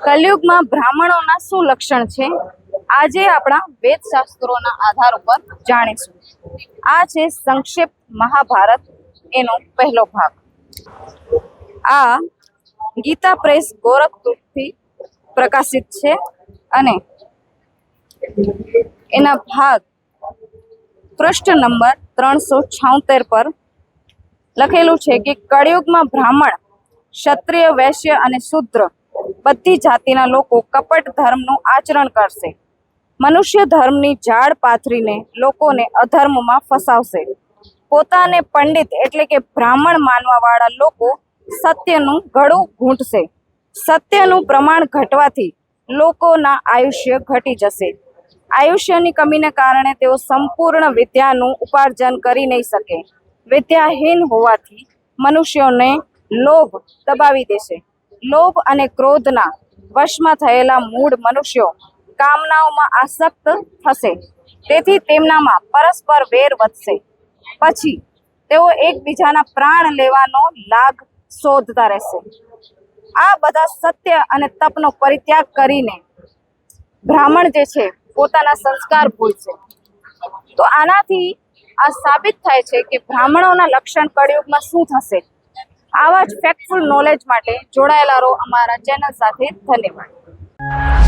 કલયુગમાં બ્રાહ્મણોના શું લક્ષણ છે? આજે આપણા વેદ શાસ્ત્રોના આધાર ઉપર જાણીશું. આ છે સંક્ષિપ્ત મહાભારત, એનો પહેલો ભાગ. આ ગીતા પ્રેસ ગોરખપુરથી પ્રકાશિત છે અને એના ભાગ પૃષ્ઠ નંબર 376 પર લખેલું છે કે કળિયુગમાં બ્રાહ્મણ, ક્ષત્રિય, વૈશ્ય અને શૂદ્ર બધી જાતિના લોકો કપટ ધર્મનું આચરણ કરશે. મનુષ્ય ધર્મની ઝાડ પાથરીને લોકોને અધર્મમાં ફસાવશે. પોતાને પંડિત એટલે કે બ્રાહ્મણ માનવાવાળા લોકો સત્યનું ગળું ઘૂંટશે. સત્યનું પ્રમાણ ઘટવાથી લોકોના આયુષ્ય ઘટી જશે. આયુષ્યની કમીને કારણે તેઓ સંપૂર્ણ વિદ્યાનું ઉપાર્જન કરી નહીં શકે. વિદ્યાહીન હોવાથી મનુષ્યોને લોભ દબાવી દેશે. લોભ અને ક્રોધના વશમાં થયેલા મૂળ મનુષ્યો કામનાઓમાં આસક્ત થશે. તેથી તેમનામાં પરસ્પર વેર વધશે. પછી તેઓ એકબીજાના પ્રાણ લેવાનો લાગ શોધતા રહેશે. આ બધા સત્ય અને તપનો પરિત્યાગ કરીને બ્રાહ્મણ જે છે પોતાના સંસ્કાર ભૂલશે. તો આનાથી આ સાબિત થાય છે કે બ્રાહ્મણોના લક્ષણ કળિયુગમાં શું થશે. આવા જ ફેક્ટફુલ નોલેજ માટે જોડાયેલા રહો અમારા ચેનલ સાથે. ધન્યવાદ.